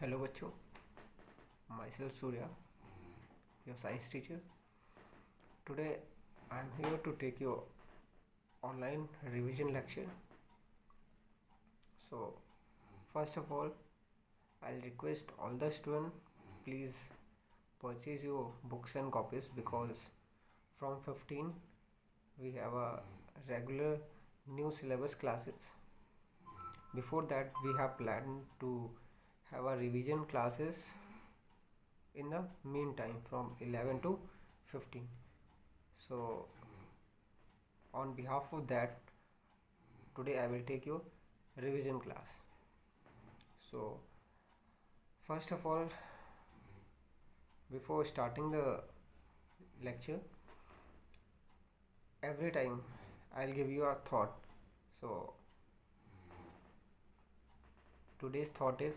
Hello बच्चों, my self Surya, your science teacher. Today I am here to take your online revision lecture. So first of all, I'll request all the students, please purchase your books and copies, because from 15 we have a regular new syllabus classes. Before that we have planned to have a revision classes in the meantime from 11 to 15. So on behalf of that, today I will take your revision class. So first of all, before starting the lecture, every time I'll give you a thought. So today's thought is,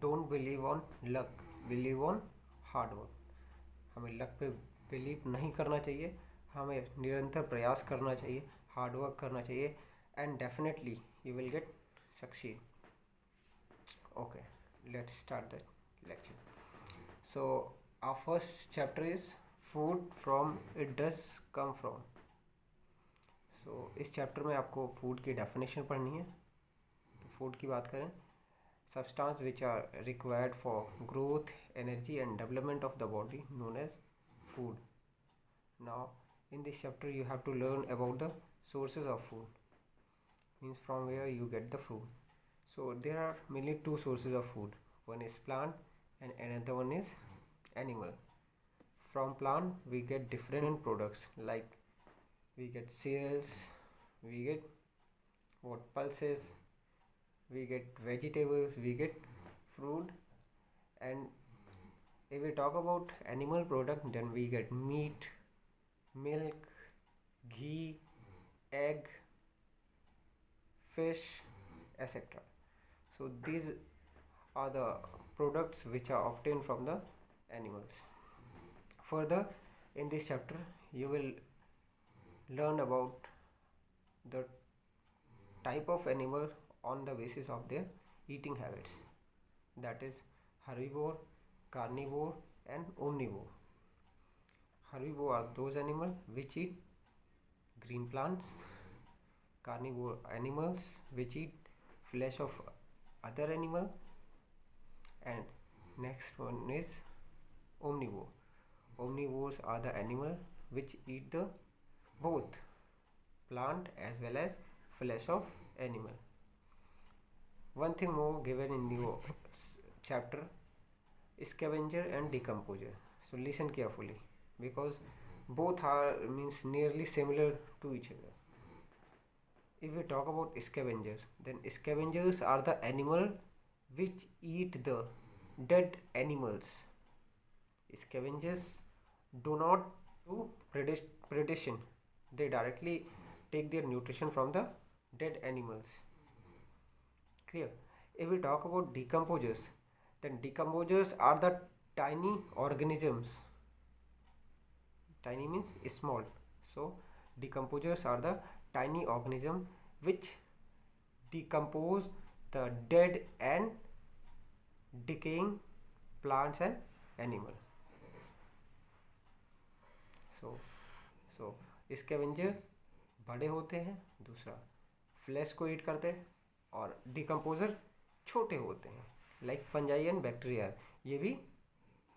don't believe on luck, believe on hard work. हमें luck पे believe नहीं करना चाहिए, हमें निरंतर प्रयास करना चाहिए, हार्ड वर्क करना चाहिए, and definitely you will get succeed. Okay, let's start the lecture. So our first chapter is food from it does come from. So इस चैप्टर में आपको फूड की डेफिनेशन पढ़नी है. तो फूड की बात करें, substance which are required for growth, energy and development of the body, known as food. Now in this chapter you have to learn about the sources of food, means from where you get the food. So there are mainly two sources of food. One is plant and another one is animal. From plant we get different products, like we get cereals, we get pulses, we get vegetables, we get fruit. And if we talk about animal product, then we get meat, milk, ghee, egg, fish, etc. So these are the products which are obtained from the animals. Further, in this chapter you will learn about the type of animal on the basis of their eating habits, that is herbivore, carnivore and omnivore. Herbivore are those animals which eat green plants, carnivore animals which eat flesh of other animal, and next one is omnivore. Omnivores are the animal which eat the both plant as well as flesh of animal. One thing more given in the chapter, scavenger and decomposer. So listen carefully, because both are nearly similar to each other. If we talk about scavengers, then scavengers are the animal which eat the dead animals. Scavengers do not do predation, they directly take their nutrition from the dead animals. Clear? If we talk about decomposers, then decomposers are the tiny organisms. Tiny means small. So decomposers are the tiny organism which decompose the dead and decaying plants and animal. So scavenger बड़े होते हैं, दूसरा flash को ईट करते हैं, और decomposer छोटे होते हैं, लाइक फंजाई एंड बैक्टीरिया. ये भी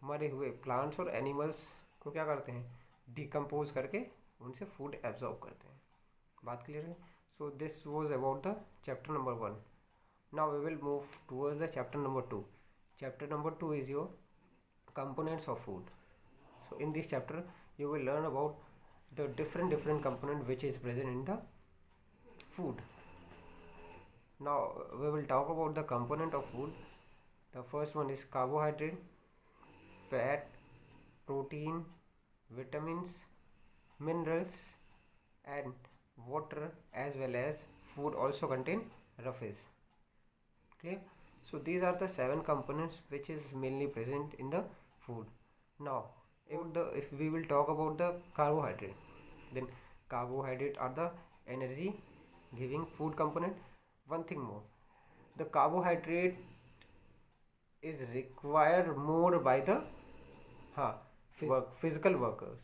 मरे हुए प्लांट्स और एनिमल्स को क्या करते हैं, डिकम्पोज करके उनसे फूड एब्जॉर्ब करते हैं. बात क्लियर है? So this was about the chapter number 1. Now we will move towards the chapter number 2. Chapter number 2 is your components of food. So in this chapter you will learn about the different component which is present in the food. Now we will talk about the component of food. The first one is carbohydrate, fat, protein, vitamins, minerals and water, as well as food also contain roughage. Clear? So these are the 7 components which is mainly present in the food. Now if we will talk about the carbohydrate, then carbohydrate are the energy giving food component. One thing more, the carbohydrate is required more by the हाँ physical workers,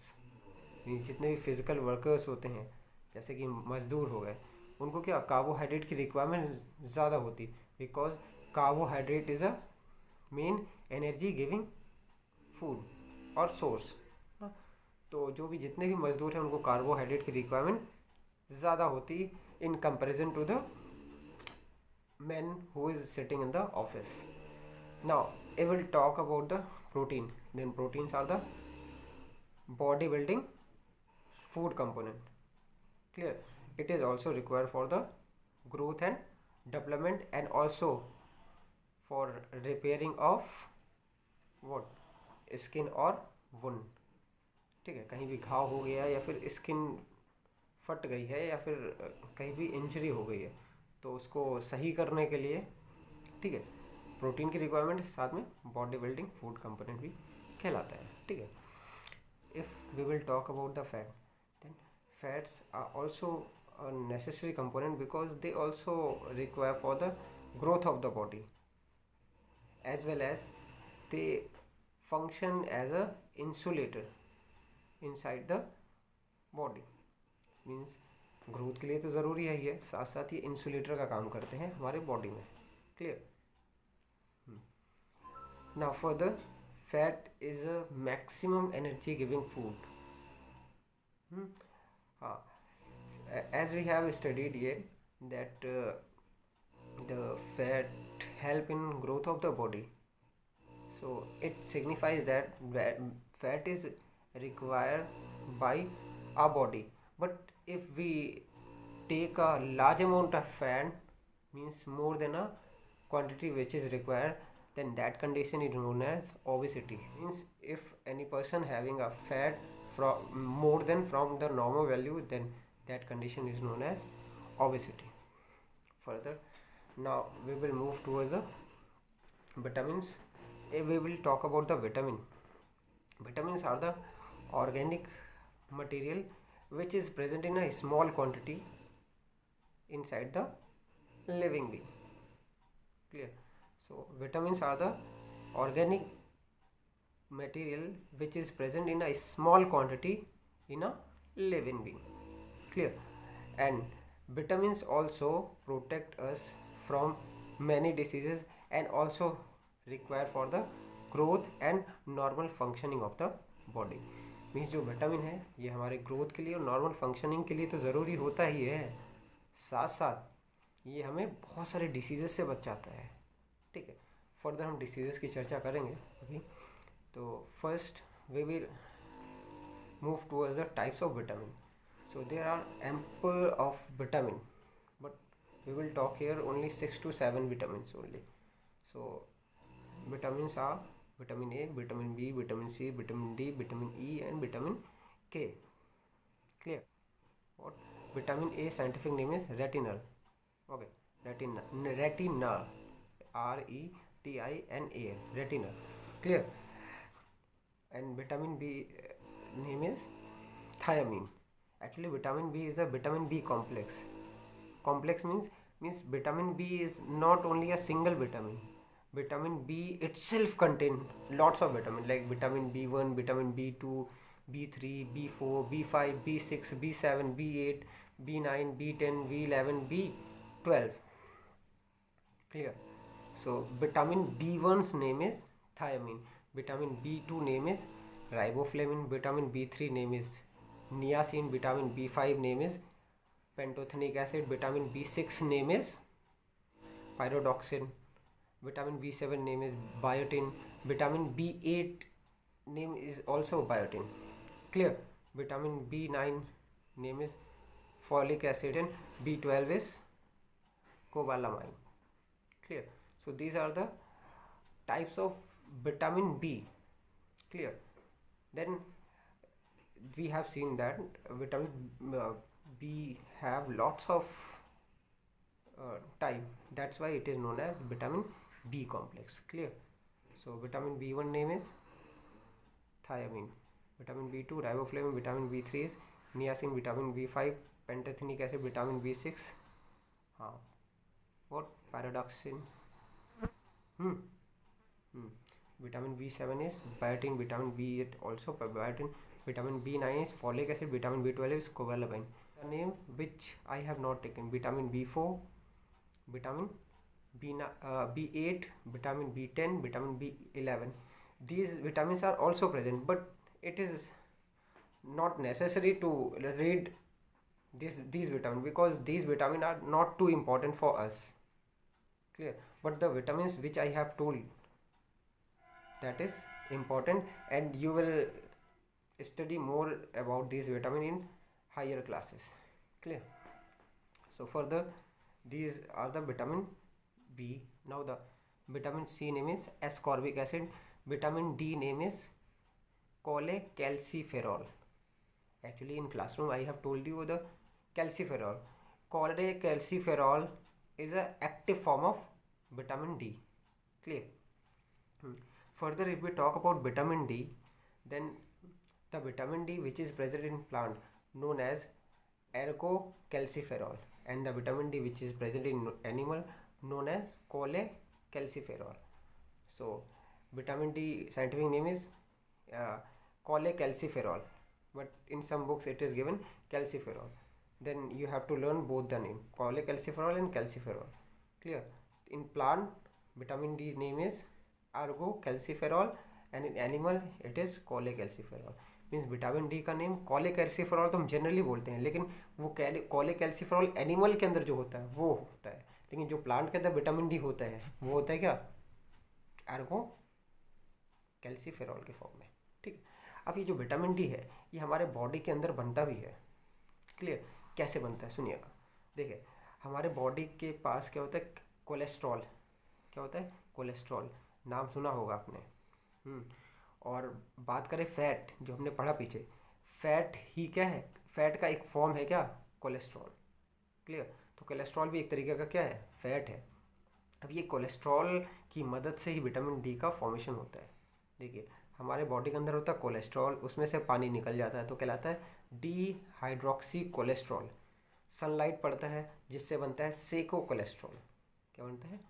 जितने भी physical workers होते हैं जैसे कि मजदूर हो गए, उनको क्या कार्बोहाइड्रेट की रिक्वायरमेंट ज़्यादा होती, because carbohydrate is a main energy giving food और सोर्स। तो जो भी जितने भी मजदूर हैं उनको कार्बोहाइड्रेट की रिक्वायरमेंट ज़्यादा होती in comparison to the man who is sitting in the office. Now I will talk about the protein. Then proteins are the body building food component. Clear? It is also required for the growth and development and also for repairing of what skin और wound. ठीक है, कहीं भी घाव हो गया या फिर स्किन फट गई है या फिर कहीं भी इंजरी हो गई है तो उसको सही करने के लिए, ठीक है, प्रोटीन की रिक्वायरमेंट साथ में बॉडी बिल्डिंग फूड कंपोनेंट भी कहलाता है। ठीक है, if we will talk about the fat, then fats are also a necessary component because they also require for the growth of the body, as well as they function as a insulator inside the body. Means growth के लिए तो ज़रूरी है ये, साथ साथ ये insulator का काम करते हैं हमारे बॉडी में। Clear? Now further, fat is a maximum energy giving food. As we have studied here that the fat help in growth of the body, so it signifies that fat is required by our body, but if we take a large amount of fat, means more than a quantity which is required, then that condition is known as obesity. Means if any person having a fat from more than from the normal value, then that condition is known as obesity. Further, now we will move towards the vitamins. We will talk about the vitamin. Vitamins are the organic material which is present in a small quantity inside the living being. Clear? So vitamins are the organic material which is present in a small quantity in a living being. Clear? And vitamins also protect us from many diseases and also required for the growth and normal functioning of the body. Means जो vitamin है ये हमारे growth के लिए और normal functioning के लिए तो ज़रूरी होता ही है, साथ साथ ये हमें बहुत सारे डिसीज़ेस से बचाता है। ठीक है, फर्दर हम डिसीज़ेस की चर्चा करेंगे अभी। तो first we will move towards the types of vitamin. So there are ample of vitamin, but we will talk here only 6 to 7 vitamins only. So vitamins are vitamin A, vitamin B, vitamin C, vitamin D, vitamin E and vitamin K. Clear? What vitamin A scientific name is retinol. Okay, retinol, RETINA, retinol. Clear? And vitamin B name is thiamine. Actually vitamin B is a vitamin B complex. Complex means vitamin B is not only a single vitamin. Vitamin B itself contains lots of vitamin like vitamin B1, vitamin B2, B3, B4, B5, B6, B7, B8, B9, B10, B11, B12. Clear? So vitamin B1's name is thiamine, vitamin B2 name is riboflavin, vitamin B3 name is niacin, vitamin B5 name is pantothenic acid, vitamin B6 name is pyridoxine, vitamin B7 name is biotin, vitamin B8 name is also biotin. Clear? Vitamin B9 name is folic acid and B12 is cobalamin. Clear? So these are the types of vitamin B. Clear? Then we have seen that vitamin B have lots of type, that's why it is known as vitamin B complex. Clear? So vitamin B1 name is thiamine, vitamin B2 riboflavin, vitamin B3 is niacin, vitamin B5 pantothenic acid, vitamin B6 what pyridoxine, Vitamin B7 is biotin, vitamin B8 also biotin, vitamin B9 is folic acid, vitamin B12 is cobalamin. The name which I have not taken: vitamin B4, vitamin B8, vitamin B10, vitamin B11. These vitamins are also present, but it is not necessary to read these vitamins, because these vitamins are not too important for us. Clear? But the vitamins which I have told, that is important, and you will study more about these vitamins in higher classes. Clear? So further, these are the vitamin B. Now the vitamin C name is ascorbic acid. Vitamin D name is cholecalciferol. Actually in classroom I have told you the calciferol. Cholecalciferol is a active form of vitamin D. Clear? Further, if we talk about vitamin D, then the vitamin D which is present in plant known as ergocalciferol, and the vitamin D which is present in animal known as cholecalciferol. So vitamin D scientific name is cholecalciferol, but in some books it is given calciferol. Then you have to learn both the name, cholecalciferol and calciferol. Clear? In plant vitamin D name is ergocalciferol, and in animal it is cholecalciferol. Means vitamin D का name cholecalciferol तो हम generally बोलते हैं, लेकिन वो cholecalciferol animal के अंदर जो होता है वो होता है, लेकिन जो प्लांट के अंदर विटामिन डी होता है वो होता है क्या? ergocalciferol के फॉर्म में. ठीक. अब ये जो विटामिन डी है ये हमारे बॉडी के अंदर बनता भी है. क्लियर? कैसे बनता है सुनिएगा. देखिए हमारे बॉडी के पास क्या होता है? कोलेस्ट्रॉल. क्या होता है? कोलेस्ट्रॉल. नाम सुना होगा आपने. और बात करें फैट, जो हमने पढ़ा पीछे, फैट ही क्या है? फैट का एक फॉर्म है क्या? कोलेस्ट्रॉल. क्लियर? तो कोलेस्ट्रॉल भी एक तरीके का क्या है? फैट है. अब ये कोलेस्ट्रॉल की मदद से ही विटामिन डी का फॉर्मेशन होता है. देखिए हमारे बॉडी के अंदर होता है कोलेस्ट्रॉल, उसमें से पानी निकल जाता है तो कहलाता है डी हाइड्रोक्सी कोलेस्ट्रॉल. सनलाइट पड़ता है जिससे बनता है सेको कोलेस्ट्रॉल. क्या बनता है?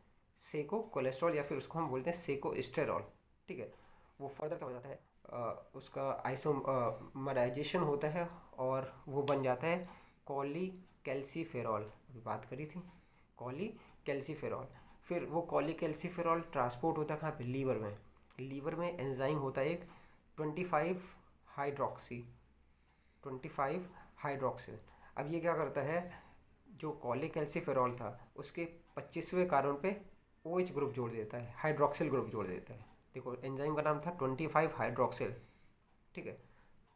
सेको कोलेस्ट्रॉल, या फिर उसको हम बोलते हैं सेकोस्टेरॉल. ठीक है. वो फर्दर क्या हो जाता है? उसका आइसोमराइजेशन होता है और वो बन जाता है कॉलीकैल्सिफेरॉल. अभी बात करी थी कॉलीकैल्सिफेरॉल. फिर वो कॉलीकैल्सिफेरॉल ट्रांसपोर्ट होता है कहाँ पे? लीवर में. लीवर में एंजाइम होता है एक 25 हाइड्रोक्सिल. अब ये क्या करता है? जो कॉलीकैल्सिफेरॉल था उसके 25वें कार्बन पे OH ग्रुप जोड़ देता है, हाइड्रोक्सिल ग्रुप जोड़ देता है. देखो एंजाइम का नाम था 25 हाइड्रोक्सिल. ठीक है.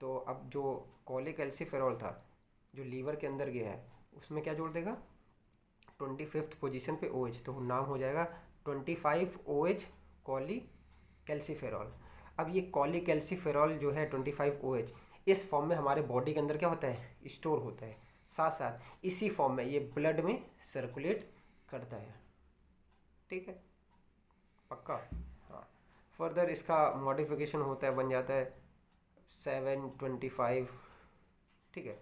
तो अब जो कॉलीकैल्सिफेरॉल था जो लीवर के अंदर गया है उसमें क्या जोड़ देगा? 25th पोजीशन पे OH, तो नाम हो जाएगा 25 OH कॉलीकैल्सिफेरॉल. अब ये कॉलीकैल्सिफेरॉल जो है 25 OH इस फॉर्म में हमारे बॉडी के अंदर क्या होता है? स्टोर होता है. साथ साथ इसी फॉर्म में ये ब्लड में सर्कुलेट करता है. ठीक है. पक्का? हाँ. फर्दर इसका मॉडिफिकेशन होता है, बन जाता है 725. ठीक है.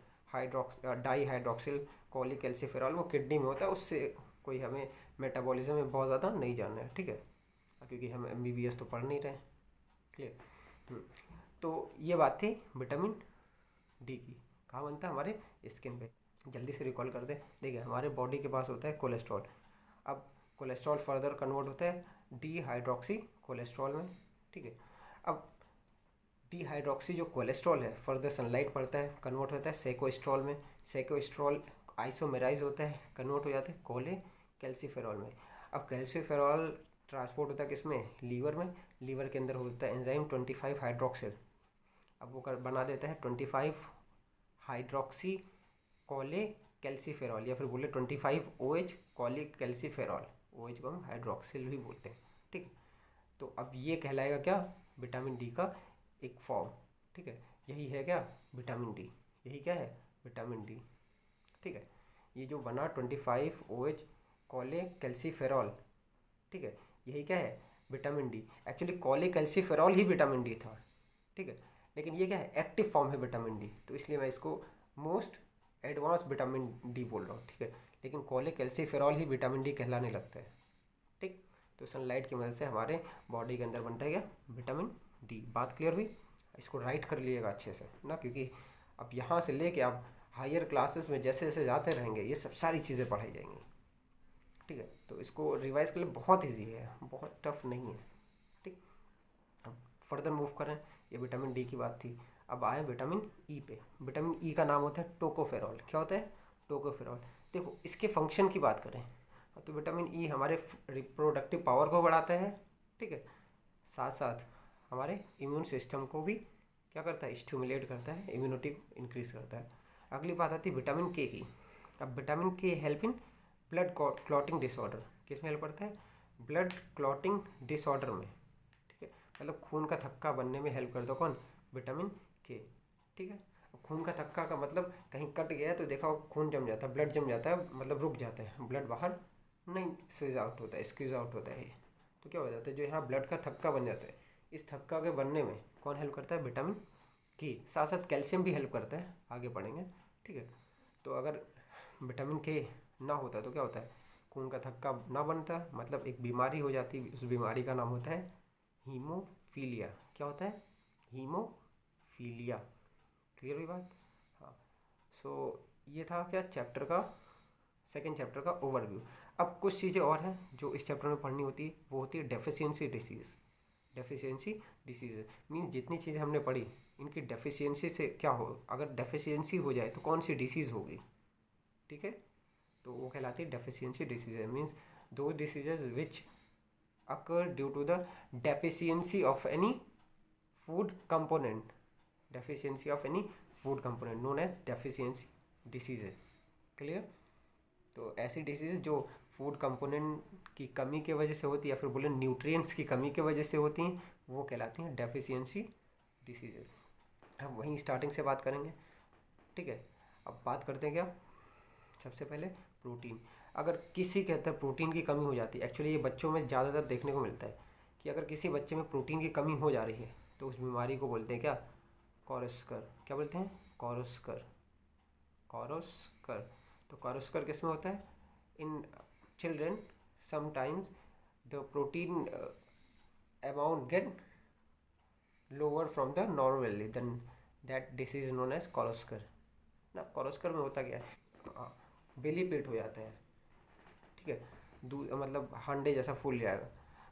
Di hydroxyl cholecalciferol. वो किडनी में होता है, उससे कोई हमें मेटाबॉलिज्म में बहुत ज़्यादा नहीं जानना है. ठीक है. क्योंकि हम MBBS तो पढ़ नहीं रहे. क्लियर? तो ये बात थी विटामिन डी की. कहाँ बनता है? हमारे स्किन पे. जल्दी से रिकॉल कर दे. देखिए हमारे बॉडी के पास होता है कोलेस्ट्रॉल. अब कोलेस्ट्रॉल फर्दर कन्वर्ट होता है डी हाइड्रोक्सी कोलेस्ट्रॉल में. ठीक है. अब डी हाइड्रोक्सी जो कोलेस्ट्रॉल है फर्दर सनलाइट पड़ता है, कन्वर्ट होता है सेकोस्ट्रॉल में. सेकोस्ट्रॉल आइसोमेराइज होता है, कन्वर्ट हो जाता है कोलेकैल्सिफेरॉल में. अब कैल्सिफेरॉल ट्रांसपोर्ट होता है किसमें? लीवर में. लीवर के अंदर होता है एंजाइम 25 हाइड्रोक्सिल. अब वो बना देता है 25 हाइड्रोक्सी कॉलीकैल्सिफेरॉल, या फिर बोले 25 OH कॉलीकैल्सिफेरॉल. OH को हम हाइड्रोक्सिल भी बोलते हैं. ठीक है. तो अब ये कहलाएगा क्या? विटामिन डी का एक फॉर्म. ठीक है. यही है क्या? Vitamin D. यही क्या है? Vitamin D. ठीक है. ये जो बना 25 OH कॉलीकैल्सिफेरॉल. ठीक है. यही क्या है? Vitamin D. एक्चुअली कॉलीकैल्सिफेरॉल ही विटामिन डी था. ठीक है. लेकिन ये क्या है? एक्टिव फॉर्म है विटामिन डी, तो इसलिए मैं इसको मोस्ट एडवांस विटामिन डी बोल रहा हूँ. ठीक है. लेकिन कॉलीकैल्सिफेरॉल ही विटामिन डी कहलाने लगता है. ठीक. तो तो सनलाइट की मदद से हमारे बॉडी के अंदर बनता है क्या, विटामिन डी। बात क्लियर हुई? इसको राइट कर लीजिएगा अच्छे से ना, क्योंकि अब यहाँ से लेके आप हायर क्लासेस में जैसे जैसे जाते रहेंगे ये सब सारी चीज़ें पढ़ाई जाएंगी, ठीक है। तो इसको रिवाइज कर लिए, बहुत ईजी है, बहुत टफ नहीं है, ठीक। अब फर्दर मूव करें, ये विटामिन डी की बात थी। अब आए विटामिन ई पे। विटामिन ई का नाम होता है टोकोफेरॉल। क्या होता है? टोकोफेरॉल। देखो इसके फंक्शन की बात करें तो विटामिन ई हमारे रिप्रोडक्टिव पावर को बढ़ाता है, ठीक है। साथ साथ हमारे इम्यून सिस्टम को भी क्या करता है, स्टिमुलेट करता है, इम्यूनिटी को इंक्रीज करता है। अगली बात आती है विटामिन के की। अब विटामिन के help in blood clotting disorder. किस में हेल्प करता है? ब्लड क्लॉटिंग डिसऑर्डर में, ठीक है। मतलब खून का थक्का बनने में हेल्प करता है कौन? विटामिन के, ठीक है। खून का थक्का का मतलब कहीं कट गया तो देखा खून जम जाता है, ब्लड जम जाता है, मतलब रुक जाता है, ब्लड बाहर नहीं स्क्वीज आउट होता है, स्क्वीज आउट होता है। तो क्या हो जाता है, जो यहाँ ब्लड का थक्का बन जाता है, इस थक्का के बनने में कौन हेल्प करता है? विटामिन के। साथ साथ कैल्शियम भी हेल्प करता है, आगे पढ़ेंगे, ठीक है। तो अगर विटामिन के ना होता तो क्या होता है, खून का थक्का ना बनता, मतलब एक बीमारी हो जाती, उस बीमारी का नाम होता है हीमोफीलिया। क्या होता है? हीमोफीलिया। क्लियर हुई बात? हाँ। सो ये था क्या, चैप्टर का, सेकेंड चैप्टर का ओवरव्यू। अब कुछ चीज़ें और हैं जो इस चैप्टर में पढ़नी होती है, वो होती है deficiency disease. Deficiency disease means जितनी चीज़ें हमने पढ़ी इनकी डेफिशिएंसी से क्या हो, अगर डेफिशिएंसी हो जाए तो कौन सी डिसीज़ होगी, ठीक है। तो वो कहलाती है deficiency disease. Means those diseases which occur due to the deficiency of any food component. Deficiency of any food component known as deficiency diseases. Clear? तो ऐसी डिसीज जो फूड कंपोनेंट की कमी की वजह से होती है, या फिर बोले न्यूट्रिएंट्स की कमी की वजह से होती हैं, वो कहलाती हैं डेफिशिएंसी डिसीजेज। हम वहीं स्टार्टिंग से बात करेंगे, ठीक है। अब बात करते हैं क्या, सबसे पहले प्रोटीन। अगर किसी के अंदर प्रोटीन की कमी हो जाती है, एक्चुअली ये बच्चों में ज़्यादातर देखने को मिलता है कि अगर किसी बच्चे में प्रोटीन की कमी हो जा रही है तो उस बीमारी को बोलते हैं क्या, कॉरस्कर। क्या बोलते हैं? कॉरस्कर। कॉरस्कर। तो कॉरस्कर किस में होता है? In children sometimes the protein amount get lower from the normal value, then that disease is known as कॉरस्कर ना। कॉरस्कर में होता क्या है, बेली पेट हो जाता है, ठीक है, मतलब हांडे जैसा फूल जाएगा।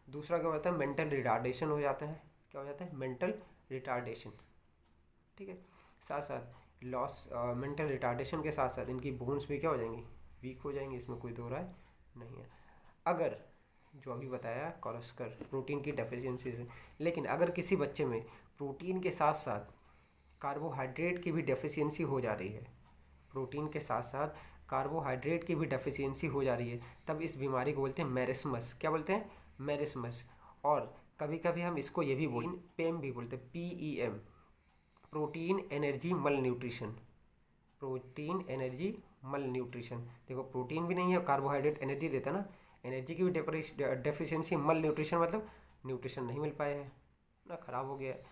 दूसरा क्या होता है, मेंटल रिटार्डेशन हो जाता है। क्या हो जाता है? मेंटल रिटार्डेशन, ठीक है। साथ साथ लॉस, मेंटल रिटार्डेशन के साथ साथ इनकी बोन्स भी क्या हो जाएंगी, वीक हो जाएंगी, इसमें कोई दो राय नहीं है। अगर जो अभी बताया कॉरस्कर प्रोटीन की डेफिशिएंसी से, लेकिन अगर किसी बच्चे में प्रोटीन के साथ साथ कार्बोहाइड्रेट की भी डेफिशिएंसी हो जा रही है, प्रोटीन के साथ साथ कार्बोहाइड्रेट की भी डेफिशिएंसी हो जा रही है, तब इस बीमारी को बोलते हैं मेरिस्मस। क्या बोलते हैं? मेरिस्मस। और कभी कभी हम इसको ये भी पेम भी बोलते हैं, PEM, प्रोटीन एनर्जी मल न्यूट्रिशन। प्रोटीन एनर्जी मल न्यूट्रिशन। देखो प्रोटीन भी नहीं है, कार्बोहाइड्रेट एनर्जी देता ना, एनर्जी की भी डेफिशिएंसी, मल न्यूट्रिशन मतलब न्यूट्रिशन नहीं मिल पाए हैं ना, ख़राब हो गया है,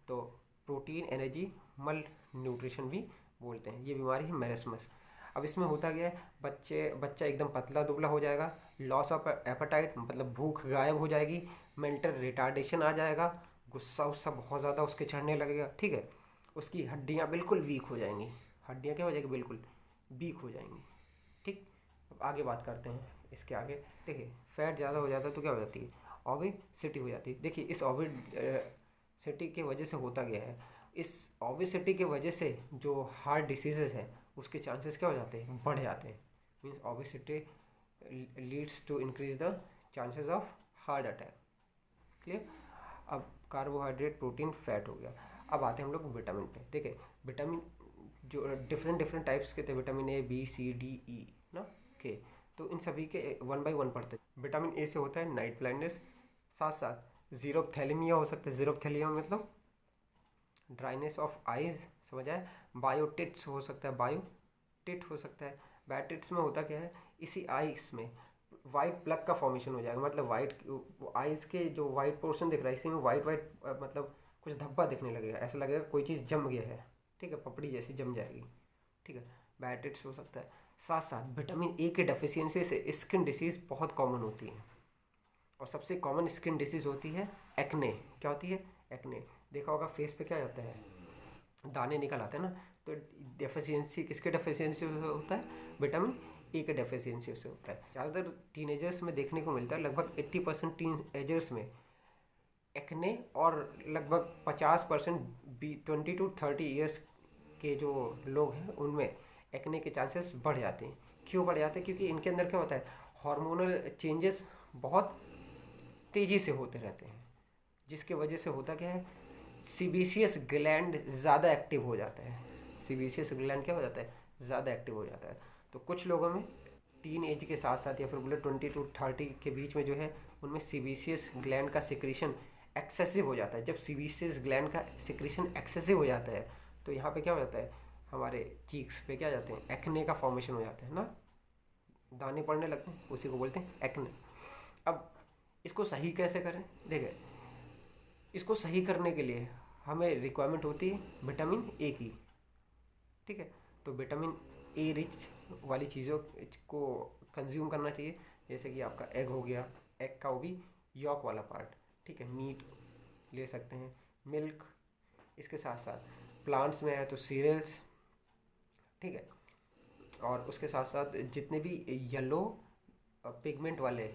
तो प्रोटीन एनर्जी मल न्यूट्रिशन भी बोलते हैं। ये बीमारी है मेरिस्मस। अब इसमें होता क्या है, बच्चा एकदम पतला दुबला हो जाएगा, लॉस ऑफ एपेटाइट मतलब भूख गायब हो जाएगी, मेंटल रिटार्डेशन आ जाएगा, गुस्सा उस्सा बहुत ज़्यादा उसके चढ़ने लगेगा, ठीक है। उसकी हड्डियाँ बिल्कुल वीक हो जाएंगी, हड्डियाँ क्या हो जाएगी, बिल्कुल वीक हो जाएंगी, ठीक। अब आगे बात करते हैं इसके आगे। देखिए फैट ज़्यादा हो जाता है तो क्या हो जाती है, ओबेसिटी हो जाती है। देखिए इस ओबेसिटी के वजह से होता गया है, इस ओबेसिटी के वजह से जो हार्ट डिसीजेज हैं उसके चांसेस क्या हो जाते हैं, बढ़ जाते हैं। Means obesity leads to increase the chances of heart attack. Clear? अब कार्बोहाइड्रेट, प्रोटीन, फैट हो गया। अब आते हैं हम लोग विटामिन पे। देखिए विटामिन जो डिफरेंट टाइप्स के थे, vitamin A B C D E ना, के, तो इन सभी के 1 बाय 1 पढ़ते हैं। विटामिन ए से होता है नाइट ब्लाइंडनेस, साथ साथ जीरोपथैलेमिया हो सकता है। जीरोपथैलेमिया मतलब ड्राइनेस ऑफ आइज, समझ आए। बायोटिट्स हो सकता है, बायोटिट हो सकता है। बायोटिट्स में होता क्या है, इसी आइज में वाइट प्लग का फॉर्मेशन हो जाएगा, मतलब वाइट आइज के जो वाइट पोर्शन दिख रहा है इसी में वाइट मतलब कुछ धब्बा दिखने लगेगा, ऐसा लगेगा कोई चीज़ जम गया है, ठीक है, पपड़ी जैसी जम जाएगी, ठीक है, बायोटिट्स हो सकता है। साथ साथ विटामिन ए के डेफिशिएंसी से स्किन डिसीज़ बहुत कॉमन होती है, और सबसे कॉमन स्किन डिसीज़ होती है एक्ने। क्या होती है? एक्ने। देखा होगा फेस पे क्या होता है, दाने निकल आते हैं ना, तो डेफिशिएंसी किसके डेफिशिएंसी से होता है? विटामिन ए के डेफिशिएंसी से होता है। ज़्यादातर टीनेजर्स में देखने को मिलता है, लगभग 80% टीनेजर्स में एक्ने, और लगभग 50% 20 to 30 ईयर्स के जो लोग हैं उनमें एक्ने के चांसेस बढ़ जाते हैं। क्यों बढ़ जाते हैं? क्योंकि इनके अंदर क्या होता है, हार्मोनल चेंजेस बहुत तेज़ी से होते रहते हैं, जिसके वजह से होता क्या है, सीबीसीएस ग्लैंड ज़्यादा एक्टिव हो जाता है। सीबीसीएस ग्लैंड क्या हो जाता है? ज़्यादा एक्टिव हो जाता है। तो कुछ लोगों में टीन एज के साथ साथ या फिर बोले 20 to 30 के बीच में जो है, उनमें सीबीसीएस ग्लैंड का सिक्रीशन एक्सेसिव हो जाता है। जब सीबीसीएस ग्लैंड का सिक्रीशन एक्सेसिव हो जाता है तो यहाँ पे क्या हो जाता है, हमारे चीक्स पे क्या जाते हैं, एक्ने का फॉर्मेशन हो जाता है ना, दाने पड़ने लगते हैं, उसी को बोलते हैं एक्ने। अब इसको सही कैसे करें? देखिए, इसको सही करने के लिए हमें रिक्वायरमेंट होती है विटामिन ए की। ठीक है, तो विटामिन ए रिच वाली चीज़ों को कंज्यूम करना चाहिए, जैसे कि आपका एग हो गया, एग का वो भी यॉक वाला पार्ट। ठीक है, मीट ले सकते हैं, मिल्क, इसके साथ साथ प्लांट्स में है तो सीरियल्स। ठीक है, और उसके साथ साथ जितने भी येलो पिगमेंट वाले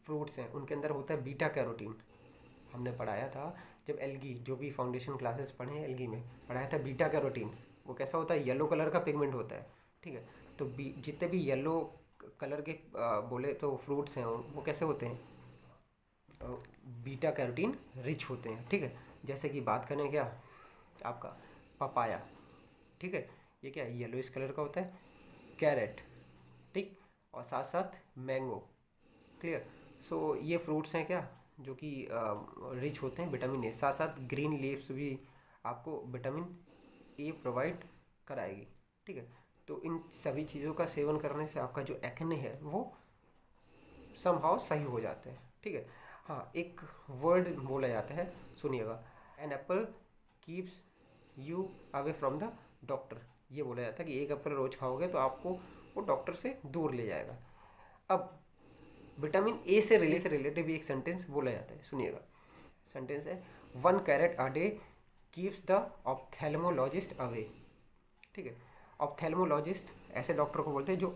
फ्रूट्स हैं उनके अंदर होता है बीटा कैरोटीन। हमने पढ़ाया था जब एल्गी, जो भी फाउंडेशन क्लासेस पढ़े हैं एल्गी में, पढ़ाया था बीटा कैरोटीन। वो कैसा होता है? येलो कलर का पिगमेंट होता है। ठीक है, तो जितने भी येलो कलर के बोले तो फ्रूट्स हैं वो कैसे होते हैं? बीटा कैरोटीन रिच होते हैं। ठीक है, जैसे कि बात करें क्या, आपका पपाया। ठीक है, ये क्या है? येलो इस कलर का होता है। कैरेट, ठीक, और साथ साथ मैंगो। क्लियर? सो ये फ्रूट्स हैं क्या, जो कि रिच होते हैं विटामिन ए। साथ साथ ग्रीन लीव्स भी आपको विटामिन ए प्रोवाइड कराएगी। ठीक है, तो इन सभी चीज़ों का सेवन करने से आपका जो एक्ने है वो समहाउ सही हो जाता है। ठीक है, हाँ, एक वर्ड बोला जाता है, सुनिएगा, an apple keeps you away from the doctor. ये बोला जाता है कि एक एप्पल रोज खाओगे तो आपको वो डॉक्टर से दूर ले जाएगा। अब विटामिन ए से रिलेटेड भी एक सेंटेंस बोला जाता है, सुनिएगा। सेंटेंस है, 1 carrot a day keeps the ophthalmologist away. ठीक है, ऑप्थेल्मोलॉजिस्ट ऐसे डॉक्टर को बोलते हैं जो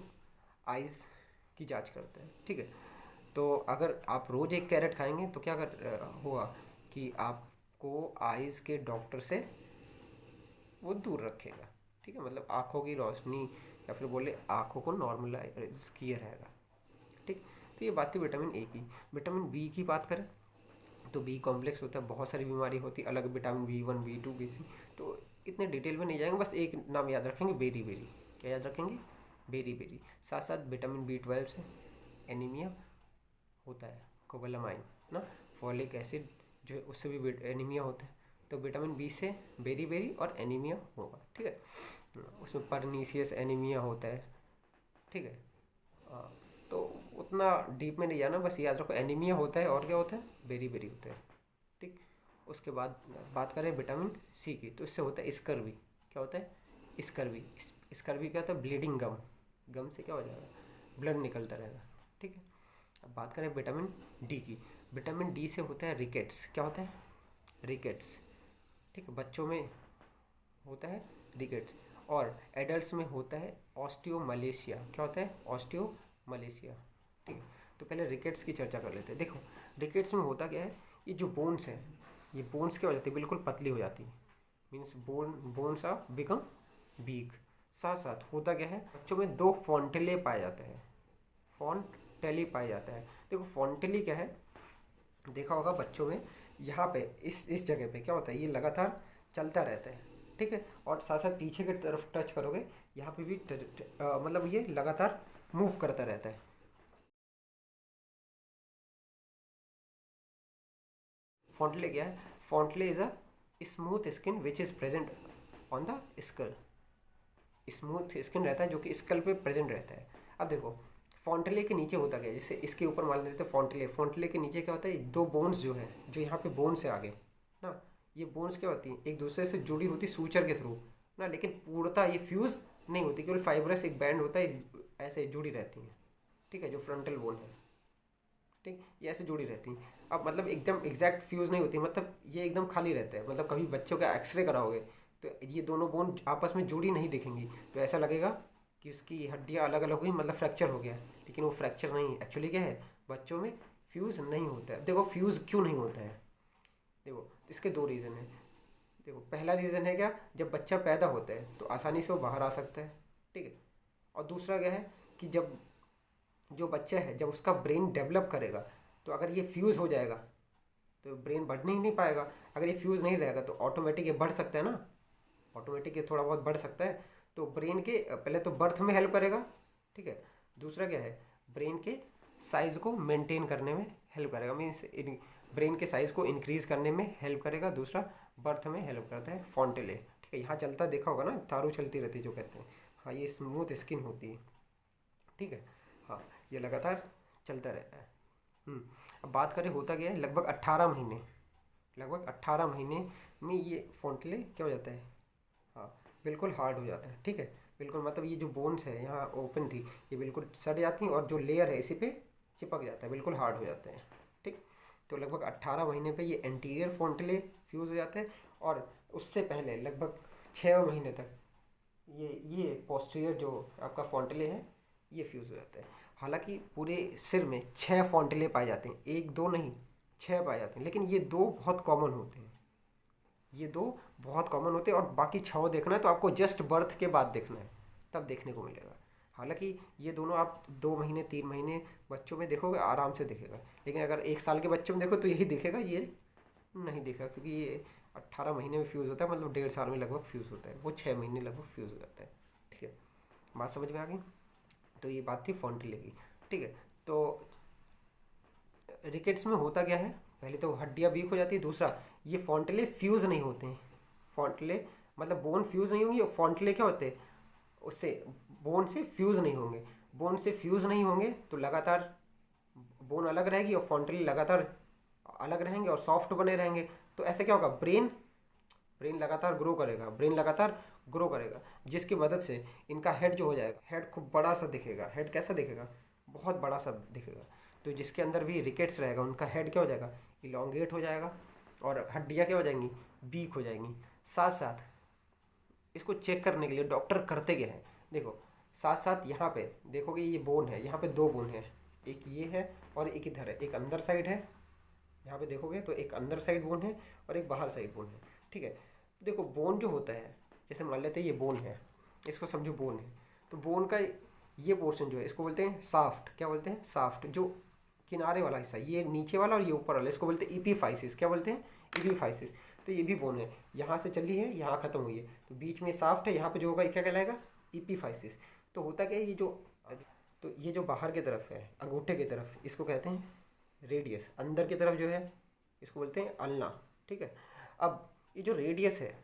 आइज़ की जांच करते हैं। ठीक है, तो अगर आप रोज़ 1 कैरेट खाएंगे तो क्या होगा कि आपको आइज़ के डॉक्टर से वो दूर रखेगा। ठीक है, मतलब आँखों की रोशनी या फिर बोले आँखों को नॉर्मलाइज किया रहेगा। ठीक, तो ये बात थी विटामिन ए की। विटामिन बी की बात करें तो बी कॉम्प्लेक्स होता है, बहुत सारी बीमारी होती है अलग, विटामिन B1 B2 B3, तो इतने डिटेल में नहीं जाएंगे, बस एक नाम याद रखेंगे, बेरी बेरी। क्या याद रखेंगे? Berry berry. साथ साथ विटामिन B12 से एनीमिया होता है, कोबालामाइन ना, फॉलिक एसिड जो है उससे भी एनीमिया होता है। तो विटामिन बी से बेरी बेरी और एनीमिया होगा। ठीक है, उसमें परनीसियस एनीमिया होता है। ठीक है, तो उतना डीप में नहीं जाना, बस याद रखो एनीमिया होता है और क्या होता है? बेरी बेरी होता है। ठीक, उसके बाद बात करें विटामिन सी की, तो इससे होता है स्कर्वी। क्या होता है? स्कर्वी। स्कर्वी क्या होता है? ब्लीडिंग गम। गम से क्या हो जाएगा? ब्लड निकलता रहेगा। ठीक है, अब बात करें विटामिन डी की। विटामिन डी से होता है रिकेट्स। क्या होता है? रिकेट्स। ठीक है, बच्चों में होता है रिकेट्स, और एडल्ट्स में होता है ऑस्टियोमलेशिया। क्या होता है? ऑस्टियोमलेशिया। ठीक है, तो पहले रिकेट्स की चर्चा कर लेते हैं। देखो, रिकेट्स में होता क्या है, ये जो बोन्स हैं, ये बोन्स क्या हो जाती है? बिल्कुल पतली हो जाती है, means bones are become weak. साथ साथ होता क्या है, बच्चों में 2 फॉन्टेले पाए जाते हैं। फॉन्टेली पाए जाता है। देखो, फॉन्टेली क्या है, देखा होगा बच्चों में, यहाँ पे इस जगह पे क्या होता है, ये लगातार चलता रहता है। ठीक है, और साथ साथ पीछे की तरफ टच करोगे, यहाँ पे भी मतलब ये लगातार मूव करता रहता है। फॉन्टले क्या है? Fontanelle is a smooth skin which is present on the skull. Smooth skin रहता है जो कि स्कल पे प्रेजेंट रहता है। अब देखो, फॉन्टले के नीचे होता क्या है, जैसे इसके ऊपर मान लेते हैं फॉन्टले, फॉन्टले के नीचे क्या होता है, 2 बोन्स जो है, जो यहाँ पे बोन्स है आगे ना, ये बोन्स क्या होती हैं, एक दूसरे से जुड़ी होती सूचर के थ्रू ना, लेकिन पूर्णतः ये फ्यूज़ नहीं होती, केवल फाइब्रस एक बैंड होता है, ऐसे जुड़ी रहती हैं। ठीक है, जो फ्रंटल बोन है। ठीक, ये ऐसे जुड़ी रहती हैं। अब मतलब एकदम एग्जैक्ट फ्यूज़ नहीं होती, मतलब ये एकदम खाली रहता है। मतलब कभी बच्चों का एक्सरे कराओगे तो ये दोनों बोन आपस में जुड़ी नहीं दिखेंगी, तो ऐसा लगेगा कि उसकी हड्डियाँ अलग अलग हुई, मतलब फ्रैक्चर हो गया। लेकिन वो फ्रैक्चर नहीं, एक्चुअली क्या है, बच्चों में फ्यूज़ नहीं होता है। देखो फ्यूज़ क्यों नहीं होता है, देखो इसके दो रीज़न है। देखो पहला रीज़न है क्या, जब बच्चा पैदा होता है तो आसानी से वो बाहर आ सकता है, ठीक है। और दूसरा क्या है कि जब जो बच्चा है जब उसका ब्रेन डेवलप करेगा, तो अगर ये फ्यूज़ हो जाएगा तो ब्रेन बढ़ने ही नहीं पाएगा। अगर ये फ्यूज़ नहीं रहेगा तो ऑटोमेटिक ये बढ़ सकता है ना, ऑटोमेटिक ये थोड़ा बहुत बढ़ सकता है। तो ब्रेन के पहले तो बर्थ में हेल्प करेगा, ठीक है। दूसरा क्या है, ब्रेन के साइज़ को मेंटेन करने में हेल्प करेगा, मीन्स ब्रेन के साइज़ को इंक्रीज़ करने में हेल्प करेगा। दूसरा बर्थ में हेल्प करता है फॉन्टेले, ठीक है। यहाँ चलता देखा होगा ना, तारू चलती रहती है जो कहते हैं, हाँ ये स्मूथ स्किन होती है, ठीक है। हाँ, ये लगातार चलता रहता है। अब बात करें होता क्या है, लगभग 18 महीने, लगभग 18 महीने में ये फॉन्टले क्या हो जाता है, हाँ बिल्कुल हार्ड हो जाता है, ठीक है। बिल्कुल मतलब ये जो बोन्स है यहाँ ओपन थी, ये बिल्कुल सड़ जाती हैं और जो लेयर है इसी पे चिपक जाता है, बिल्कुल हार्ड हो जाते हैं, ठीक। तो लगभग 18 महीने पे ये एंटीरियर फॉन्टले फ्यूज़ हो जाते हैं, और उससे पहले लगभग 6 महीने तक ये पोस्टीरियर जो आपका फॉन्टले है ये फ्यूज़ हो जाता है। हालांकि पूरे सिर में 6 फॉन्टले पाए जाते हैं, एक दो नहीं, 6 पाए जाते हैं, लेकिन ये दो बहुत कॉमन होते हैं, ये दो बहुत कॉमन होते हैं। और बाकी 6 देखना है तो आपको जस्ट बर्थ के बाद देखना है, तब देखने को मिलेगा। हालांकि ये दोनों आप 2 महीने 3 महीने बच्चों में देखोगे आराम से दिखेगा, लेकिन अगर 1 साल के बच्चों में देखो तो यही दिखेगा, ये नहीं दिखेगा, क्योंकि ये 18 महीने में फ्यूज़ होता है, मतलब 1.5 साल में लगभग फ्यूज़ होता है, वो 6 महीने लगभग फ्यूज़ हो जाता है, ठीक है। बात समझ में आ गई। तो ये बात थी फॉन्टिले की, ठीक है। तो रिकेट्स में होता क्या है, पहले तो हड्डियाँ वीक हो जाती है, दूसरा ये फॉन्टले फ्यूज़ नहीं होते हैं। फॉन्टले मतलब बोन फ्यूज़ नहीं होंगी, और फॉन्टले क्या होते हैं, उससे बोन से फ्यूज़ नहीं होंगे। बोन से फ्यूज़ नहीं होंगे तो लगातार बोन अलग रहेगी और फॉन्टले लगातार अलग रहेंगे और सॉफ्ट बने रहेंगे। तो ऐसे क्या होगा, ब्रेन ब्रेन लगातार ग्रो करेगा, ब्रेन लगातार ग्रो करेगा, जिसकी मदद से इनका हेड जो हो जाएगा, हेड खूब बड़ा सा दिखेगा। हेड कैसा दिखेगा, बहुत बड़ा सा दिखेगा। तो जिसके अंदर भी रिकेट्स रहेगा उनका हेड क्या हो जाएगा, इलोंगेट हो जाएगा, और हड्डियाँ क्या हो जाएंगी, वीक हो जाएंगी। साथ साथ इसको चेक करने के लिए डॉक्टर करते क्या है, देखो साथ साथ यहाँ पे देखोगे ये बोन है, यहाँ पे दो बोन है, एक ये है और एक इधर है, एक अंदर साइड है। यहाँ पे देखोगे तो एक अंदर साइड बोन है और एक बाहर साइड बोन है, ठीक है। देखो बोन जो होता है, जैसे मान लेते हैं ये बोन है, इसको समझो बोन है, तो बोन का ये पोर्शन जो है इसको बोलते हैं साफ्ट। क्या बोलते हैं, साफ्ट। जो किनारे वाला हिस्सा, ये नीचे वाला और ये ऊपर वाला, इसको बोलते हैं इपीफाइसिस। क्या बोलते हैं, इपीफाइसिस। तो ये भी बोन है, यहाँ से चली है यहाँ ख़त्म हुई है, तो बीच में साफ्ट है, यहाँ पे जो होगा ये क्या कहलाएगा, इपीफाइसिस। तो होता क्या है, ये जो बाहर की तरफ है अंगूठे की तरफ, इसको कहते हैं रेडियस। अंदर की तरफ जो है इसको बोलते हैं अल्ना, ठीक है। अब ये जो रेडियस है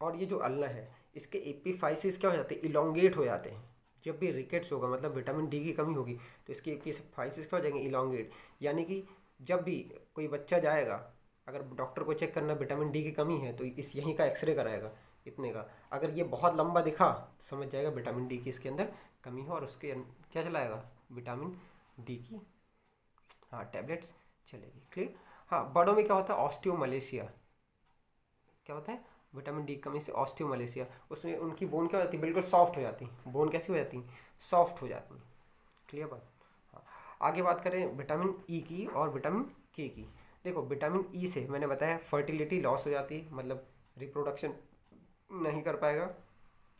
और ये जो अल्ना है, इसके एपीफाइसिस क्या हो जाते हैं, इलोंगेट हो जाते हैं। जब भी रिकेट्स होगा, मतलब विटामिन डी की कमी होगी, तो इसके एपीफाइसिस क्या हो जाएंगे, इलोंगेट। यानी कि जब भी कोई बच्चा जाएगा, अगर डॉक्टर को चेक करना विटामिन डी की कमी है, तो इस यहीं का एक्सरे कराएगा इतने का। अगर ये बहुत लंबा दिखा, समझ जाएगा विटामिन डी की इसके अंदर कमी हो, और उसके क्या चलाएगा, विटामिन डी की, हाँ टैबलेट्स चलेगी, क्लियर। हाँ, बड़ों में क्या होता है, ऑस्टियोमलेशिया। क्या होता है, विटामिन डी कमी से ऑस्टियोमलेशिया, उसमें उनकी बोन क्या हो जाती है, बिल्कुल सॉफ्ट हो जाती है। बोन कैसी हो जाती है, सॉफ्ट हो जाती है, क्लियर बात। हाँ, आगे बात करें विटामिन ई की और विटामिन के की। देखो विटामिन ई से मैंने बताया फर्टिलिटी लॉस हो जाती है, मतलब रिप्रोडक्शन नहीं कर पाएगा।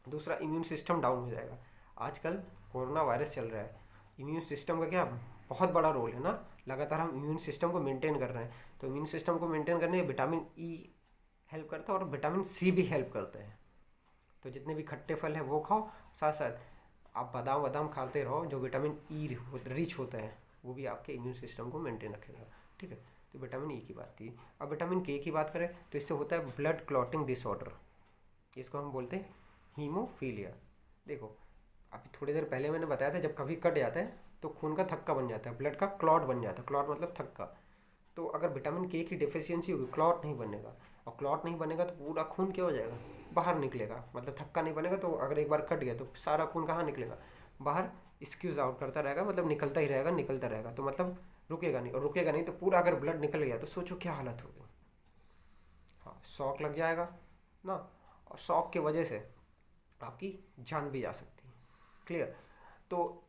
दूसरा, इम्यून सिस्टम डाउन हो जाएगा। आजकल कोरोना वायरस चल रहा है, इम्यून सिस्टम का क्या बहुत बड़ा रोल है ना, लगातार हम इम्यून सिस्टम को मेंटेन कर रहे हैं। तो इम्यून सिस्टम को मेंटेन करने में विटामिन ई हेल्प करता है, और विटामिन सी भी हेल्प करता है। तो जितने भी खट्टे फल हैं वो खाओ, साथ साथ आप बादाम वादाम खाते रहो, जो विटामिन ई रिच होता है, वो भी आपके इम्यून सिस्टम को मेंटेन रखेगा, ठीक है। तो विटामिन ई की बात थी। अब विटामिन के की बात करें तो इससे होता है ब्लड क्लॉटिंग डिसऑर्डर, इसको हम बोलते हैं हीमोफीलिया। देखो अभी थोड़ी देर पहले मैंने बताया था, जब कभी कट जाता है तो खून का थक्का बन जाता है, ब्लड का क्लॉट बन जाता है। क्लॉट मतलब थक्का। तो अगर विटामिन के की डिफिशियंसी होगी, क्लॉट नहीं बनेगा, और क्लॉट नहीं बनेगा तो पूरा खून क्या हो जाएगा, बाहर निकलेगा। मतलब थक्का नहीं बनेगा तो अगर एक बार कट गया तो सारा खून कहाँ निकलेगा, बाहर स्क्यूज आउट करता रहेगा, मतलब निकलता ही रहेगा, निकलता रहेगा, तो मतलब रुकेगा नहीं, और रुकेगा नहीं तो पूरा अगर ब्लड निकल गया तो सोचो क्या हालत होगी। हाँ, शॉक लग जाएगा ना, और शॉक की वजह से आपकी जान भी जा सकती है। क्लियर। तो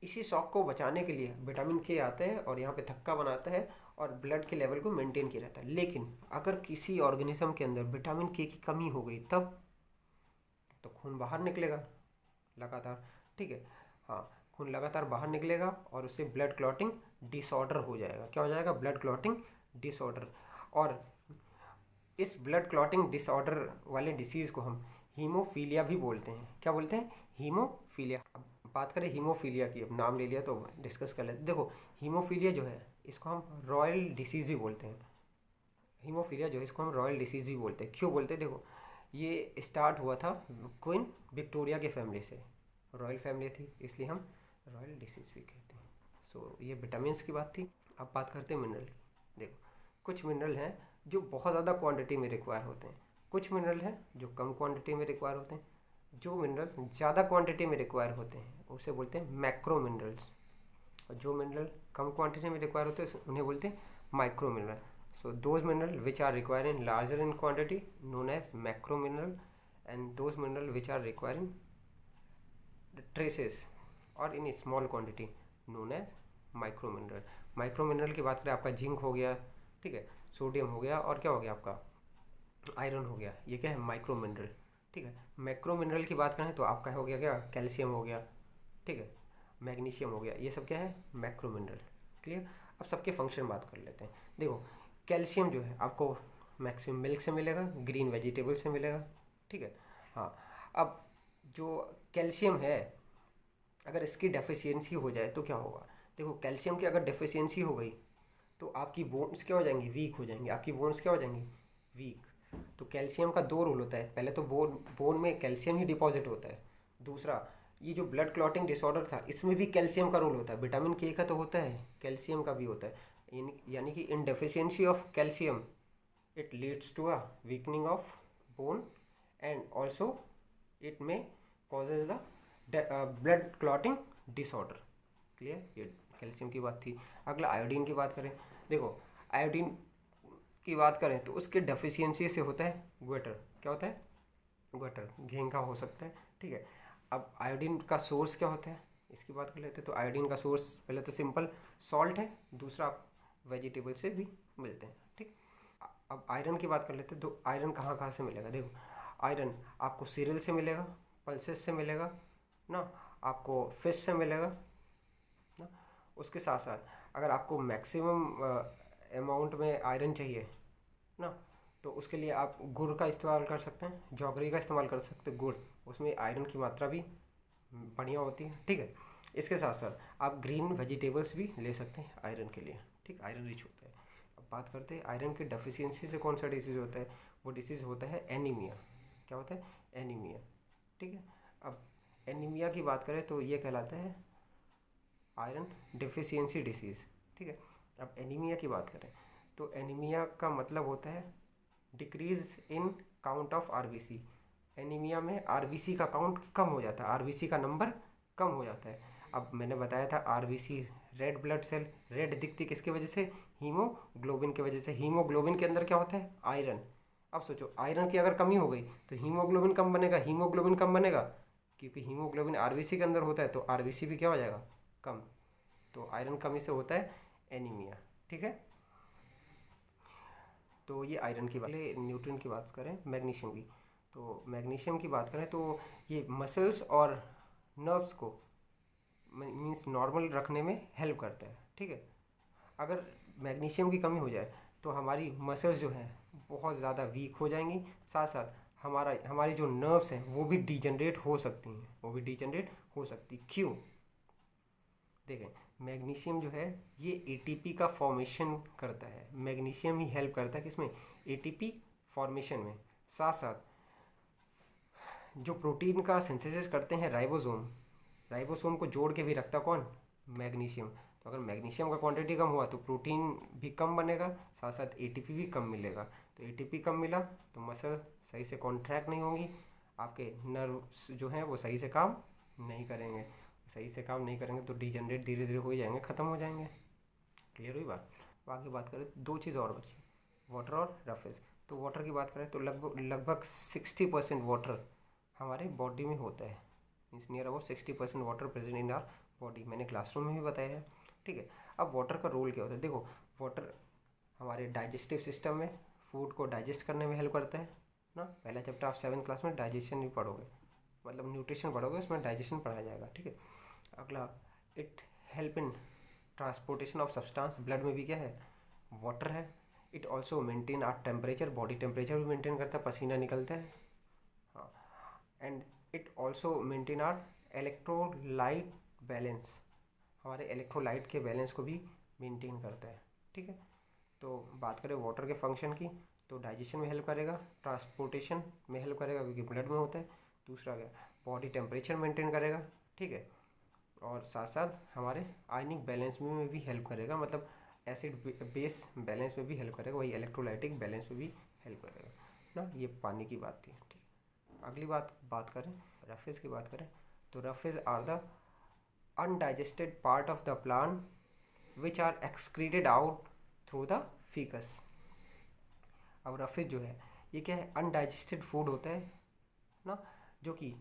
इसी शॉक को बचाने के लिए विटामिन के आता है और यहाँ पे थक्का बनाता है और ब्लड के लेवल को मेंटेन किया रहता है। लेकिन अगर किसी ऑर्गेनिज्म के अंदर विटामिन के की कमी हो गई तब तो खून बाहर निकलेगा लगातार, ठीक है। हाँ, खून लगातार बाहर निकलेगा और उससे ब्लड क्लॉटिंग डिसऑर्डर हो जाएगा। क्या हो जाएगा? Blood clotting disorder. और इस ब्लड क्लॉटिंग डिसऑर्डर वाले डिसीज़ को हम हीमोफीलिया भी बोलते हैं। क्या बोलते हैं? हीमोफीलिया। अब बात करें हीमोफीलिया की, अब नाम ले लिया तो डिस्कस कर लेते। देखो, हीमोफीलिया जो है इसको हम रॉयल डिसीज़ भी बोलते हैं। हीमोफीलिया जो है इसको हम रॉयल डिसीज़ भी बोलते हैं। क्यों बोलते हैं? देखो, ये स्टार्ट हुआ था क्वीन विक्टोरिया के फैमिली से, रॉयल फैमिली थी, इसलिए हम रॉयल डिसीज़ भी कहते हैं। सो ये विटामिन्स की बात थी। अब बात करते हैं मिनरल की। देखो, कुछ मिनरल हैं जो बहुत ज़्यादा क्वांटिटी में रिक्वायर होते हैं, कुछ मिनरल हैं जो कम क्वांटिटी में रिक्वायर होते हैं। जो मिनरल ज़्यादा क्वांटिटी में रिक्वायर होते हैं उसे बोलते हैं मैक्रो मिनरल्स, और जो मिनरल कम क्वांटिटी में रिक्वायर होते हैं उन्हें बोलते हैं micro mineral. So those mineral which are require in larger in quantity known as macro mineral, and those mineral which are require in traces और in small quantity known as micro mineral. Micro mineral की बात करें, आपका zinc हो गया, ठीक है, sodium हो गया, और क्या हो गया आपका आयरन हो गया, ये क्या है? माइक्रो मिनरल, ठीक है। मैक्रो मिनरल की बात करें तो आपका हो गया क्या? कैल्शियम हो गया, ठीक है, मैग्नीशियम हो गया, ये सब क्या है? Macro mineral. क्लियर। अब सबके फंक्शन बात कर लेते हैं। देखो, कैल्शियम जो है आपको मैक्सिमम मिल्क से मिलेगा, ग्रीन वेजिटेबल से मिलेगा, ठीक है। हाँ, अब जो कैल्शियम है अगर इसकी डेफिशिएंसी हो जाए तो क्या होगा? देखो, कैल्शियम की अगर डेफिशिएंसी हो गई तो आपकी बोन्स क्या हो जाएंगी? वीक हो जाएंगी। आपकी बोन्स क्या हो जाएंगी? वीक। तो कैल्शियम का दो रोल होता है, पहले तो बोन में कैल्शियम ही डिपॉजिट होता है। दूसरा, ये जो ब्लड क्लॉटिंग डिसऑर्डर था इसमें भी कैल्शियम का रोल होता है। विटामिन के का तो होता है, कैल्शियम का भी होता है। यानी कि in deficiency of calcium it leads to a weakening of bone and also it may causes the blood clotting disorder. Clear. ये कैल्शियम की बात थी। अगला आयोडीन की बात करें। देखो, आयोडीन की बात करें तो उसके डेफिशिएंसी से होता है ग्वेटर। क्या होता है? ग्वेटर, घेंगा हो सकता है, ठीक है। अब आयोडीन का सोर्स क्या होता है इसकी बात कर लेते हैं। तो आयोडीन का सोर्स पहले तो सिंपल सॉल्ट है, दूसरा आप वेजिटेबल से भी मिलते हैं, ठीक। अब आयरन की बात कर लेते हैं। तो आयरन कहाँ कहाँ से मिलेगा? देखो, आयरन आपको सीरियल से मिलेगा, पल्सेस से मिलेगा ना, आपको फिश से मिलेगा ना। उसके साथ साथ अगर आपको मैक्सिमम अमाउंट में आयरन चाहिए ना, तो उसके लिए आप गुड़ का इस्तेमाल कर सकते हैं, जौगरी का इस्तेमाल कर सकते हैं। गुड़, उसमें आयरन की मात्रा भी बढ़िया होती है, ठीक है। इसके साथ साथ आप ग्रीन वेजिटेबल्स भी ले सकते हैं आयरन के लिए, ठीक, आयरन रिच होता है। अब बात करते हैं आयरन की डेफिशिएंसी से कौन सा डिसीज़ होता है। वो डिसीज़ होता है एनीमिया। क्या होता है? एनीमिया, ठीक है। अब एनीमिया की बात करें तो ये कहलाता है आयरन डेफिशिएंसी डिसीज़, ठीक है। अब एनीमिया की बात करें तो एनीमिया का मतलब होता है decrease in count of RBC. Anaemia में आरबीसी का काउंट कम हो जाता है, आरबीसी का नंबर कम हो जाता है। अब मैंने बताया था RBC red blood cell, red दिखती किसकी वजह से? हीमोग्लोबिन की वजह से। हीमोग्लोबिन के अंदर क्या होता है? आयरन। अब सोचो, आयरन की अगर कमी हो गई तो हीमोग्लोबिन कम बनेगा, हीमोग्लोबिन कम बनेगा क्योंकि हीमोग्लोबिन आरबीसी के अंदर होता है, तो आरबीसी भी क्या हो जाएगा? कम। तो आयरन कमी से होता है एनीमिया, ठीक है। तो ये आयरन की बात। न्यूट्रिएंट की बात करें, मैग्नीशियम की, तो मैग्नीशियम की बात करें तो ये मसल्स और नर्व्स को मीन्स नॉर्मल रखने में हेल्प करता है, ठीक है। अगर मैग्नीशियम की कमी हो जाए तो हमारी मसल्स जो हैं बहुत ज़्यादा वीक हो जाएंगी, साथ साथ हमारी जो नर्व्स हैं वो भी डिजनरेट हो सकती हैं, वो भी डिजनरेट हो सकती। क्यों? देखें, मैग्नीशियम जो है ये एटीपी का फॉर्मेशन करता है। मैग्नीशियम ही हेल्प करता है किसमें? एटीपी फॉर्मेशन में। साथ साथ जो प्रोटीन का सिंथेसिस करते हैं राइबोसोम, राइबोसोम को जोड़ के भी रखता कौन? मैग्नीशियम। तो अगर मैग्नीशियम का क्वांटिटी कम हुआ तो प्रोटीन भी कम बनेगा, साथ साथ एटीपी भी कम मिलेगा। तो एटीपी कम मिला तो मसल सही से कॉन्ट्रैक्ट नहीं होंगी, आपके नर्व्स जो हैं वो सही से काम नहीं करेंगे। सही से काम नहीं करेंगे तो डिजनरेट धीरे धीरे हो ही जाएंगे, ख़त्म हो जाएंगे। क्लियर हुई बात। अब आगे बात करें, दो चीज़ और बची, वाटर और रफेज। तो वाटर की बात करें तो लगभग 60% वाटर हमारे बॉडी में होता है, means near about 60% water present in our body. मैंने क्लासरूम में भी बताया है, ठीक है। अब वाटर का रोल क्या होता है, देखो वाटर हमारे डाइजेस्टिव सिस्टम में फूड को डाइजेस्ट करने में हेल्प करता है ना। पहला चैप्टर आप 7th क्लास में डाइजेशन ही पढ़ोगे, मतलब न्यूट्रिशन पढ़ोगे, उसमें डाइजेशन पढ़ाया जाएगा, ठीक है। अगला, it help in transportation of substance, blood में भी क्या है, वाटर है। It also maintain our temperature, body temperature भी मेंटेन करता है, पसीना निकलता है, हाँ। And it also maintain our electrolyte balance, हमारे इलेक्ट्रोलाइट के बैलेंस को भी मेंटेन करता है, ठीक है। तो बात करें वाटर के फंक्शन की, तो डाइजेशन में हेल्प करेगा, ट्रांसपोर्टेशन में हेल्प करेगा क्योंकि ब्लड में होता है। दूसरा क्या, बॉडी टेम्परेचर मेंटेन करेगा, ठीक है। और साथ साथ हमारे आयनिक बैलेंस में भी हेल्प करेगा, मतलब एसिड बेस बैलेंस में भी हेल्प करेगा, वही इलेक्ट्रोलाइटिक बैलेंस में भी हेल्प करेगा ना। ये पानी की बात थी, ठीक है। अगली बात करें रफेज की बात करें, तो roughage are the undigested part of the plant which are excreted out through the faeces. अब रफेज जो है ये क्या है, अनडाइजेस्टेड फूड होता है ना, जो कि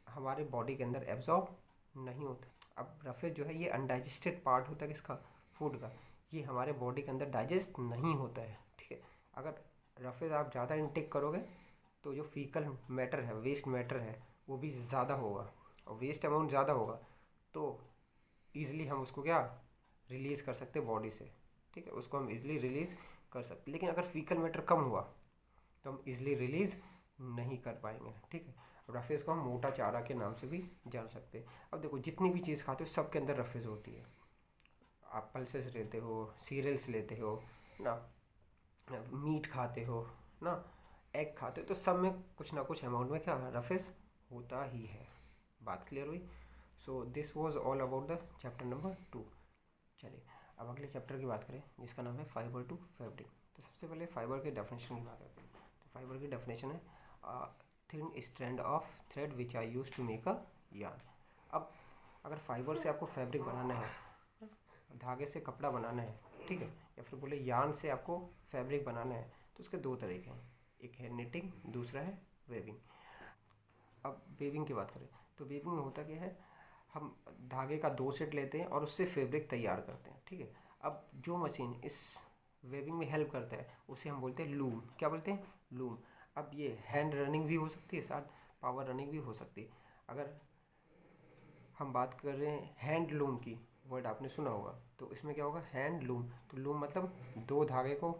हमारे बॉडी के अंदर एब्जॉर्ब नहीं होता। अब रफेज जो है ये अनडाइजेस्टेड पार्ट होता है किसका, फूड का, ये हमारे बॉडी के अंदर डाइजेस्ट नहीं होता है, ठीक है। अगर रफेज आप ज़्यादा इनटेक करोगे तो जो फीकल मैटर है, वेस्ट मैटर है, वो भी ज़्यादा होगा, और वेस्ट अमाउंट ज़्यादा होगा तो ईज़िली हम उसको क्या रिलीज़ कर सकते बॉडी से, ठीक है, उसको हम ईज़िली रिलीज़ कर सकते। लेकिन अगर फीकल मैटर कम हुआ तो हम ईज़िली रिलीज़ नहीं कर पाएंगे, ठीक है। रफेज को हम मोटा चारा के नाम से भी जान सकते हैं। अब देखो जितनी भी चीज़ खाते हो सब के अंदर रफेज होती है। आप पल्सेस लेते हो, सीरियल्स लेते हो ना, मीट खाते हो ना, एग खाते हो, तो सब में कुछ ना कुछ अमाउंट में क्या रफेज होता ही है। बात क्लियर हुई। सो this was all about the chapter number 2। चलिए अब अगले चैप्टर की बात करें जिसका नाम है फाइबर टू फैब्रिक। तो सबसे पहले फाइबर के डेफिनेशन की बात करते हैं। तो फाइबर की डेफिनेशन है thin strand of thread which are use to make a yarn. अब अगर फाइबर से आपको फैब्रिक बनाना है, धागे से कपड़ा बनाना है, ठीक है, या फिर बोले यार्न से आपको फैब्रिक बनाना है, तो उसके दो तरीके हैं, एक है निटिंग, दूसरा है वेविंग। अब वेविंग की बात करें तो वेविंग में होता क्या है, हम धागे का 2 सेट लेते हैं और उससे फैब्रिक तैयार करते हैं, ठीक है। अब जो मशीन इस वेविंग में हेल्प करता है उसे हम बोलते हैं लूम। क्या बोलते हैं, लूम। अब ये हैंड रनिंग भी हो सकती है, साथ पावर रनिंग भी हो सकती है। अगर हम बात कर रहे हैं हैंड लूम की, वर्ड आपने सुना होगा, तो इसमें क्या होगा, हैंड लूम। तो लूम मतलब 2 धागे को,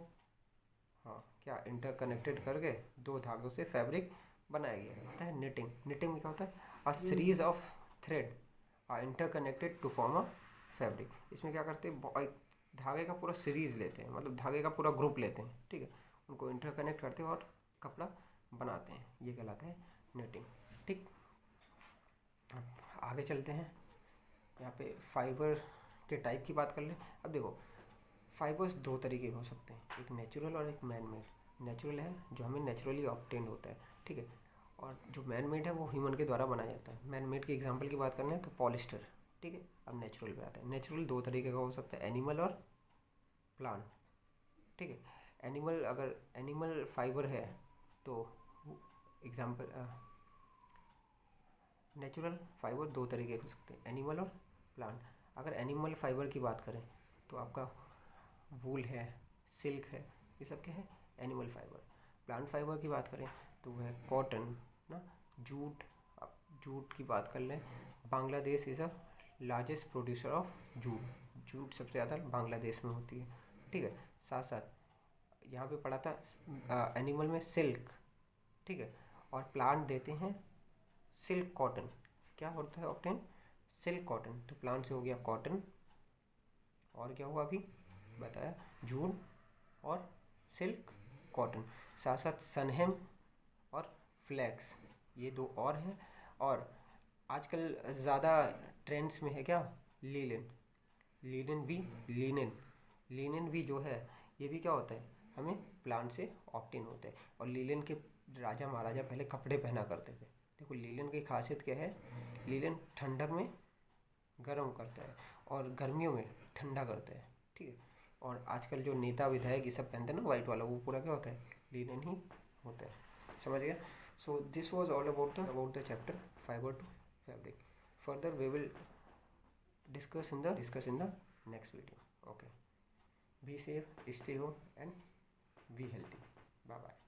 हाँ, क्या इंटरकनेक्टेड करके 2 धागों से फैब्रिक बनाया गया होता है। निटिंग, निटिंग में क्या होता है, a series of thread are interconnected to form a fabric. इसमें क्या करते हैं, धागे का पूरा सीरीज लेते हैं, मतलब धागे का पूरा ग्रुप लेते हैं, ठीक है, उनको इंटरकनेक्ट करते हैं और कपड़ा बनाते हैं, ये कहलाता है निटिंग, ठीक। आगे चलते हैं, यहाँ पे फाइबर के टाइप की बात कर लें। अब देखो फाइबर्स 2 तरीके के हो सकते हैं, एक नेचुरल और एक मैन मेड। नेचुरल है जो हमें नेचुरली ऑब्टेन होता है, ठीक है, और जो मैन मेड है वो ह्यूमन के द्वारा बनाया जाता है। मैन मेड की एग्जांपल की बात करना है तो पॉलिस्टर, ठीक है। अब नेचुरल पे आता है। नेचुरल 2 तरीके का हो सकता है, एनिमल और प्लांट, ठीक है। एनिमल, अगर एनिमल फाइबर है तो एग्जाम्पल, नेचुरल फाइबर 2 तरीके के हो सकते हैं, एनिमल और प्लांट। अगर एनिमल फाइबर की बात करें तो आपका वूल है, सिल्क है, ये सब क्या है, एनिमल फाइबर। प्लांट फाइबर की बात करें तो वह है कॉटन ना, जूट। अब जूट की बात कर लें, Bangladesh is a largest producer of jute. Jute सबसे ज़्यादा बांग्लादेश में होती है, ठीक है। साथ साथ यहाँ पे पढ़ा था एनिमल में सिल्क, ठीक है, और प्लांट देते हैं सिल्क कॉटन। क्या होता है ऑप्टेन, सिल्क कॉटन। तो प्लांट से हो गया कॉटन, और क्या हुआ अभी बताया, जूट और सिल्क कॉटन। साथ साथ सनहेम और फ्लैक्स, ये 2 और हैं। और आजकल ज़्यादा ट्रेंड्स में है क्या, लीलन। लीलन भी, लीनन भी जो है ये भी क्या होता है, हमें प्लांट से ऑब्टेन होता है। और लीलन के राजा महाराजा पहले कपड़े पहना करते थे। देखो लीलन की खासियत क्या है, लीलन ठंडक में गर्म करता है और गर्मियों में ठंडा करता है, ठीक है। और आजकल जो नेता विधायक ये सब पहनते हैं ना वाइट वाला, वो पूरा क्या होता है, लीलन ही होता है, समझ गया। So this was all about the chapter fibre to fabric. Further we will discuss in the next video. Okay, be safe, stay home and be healthy. Bye bye.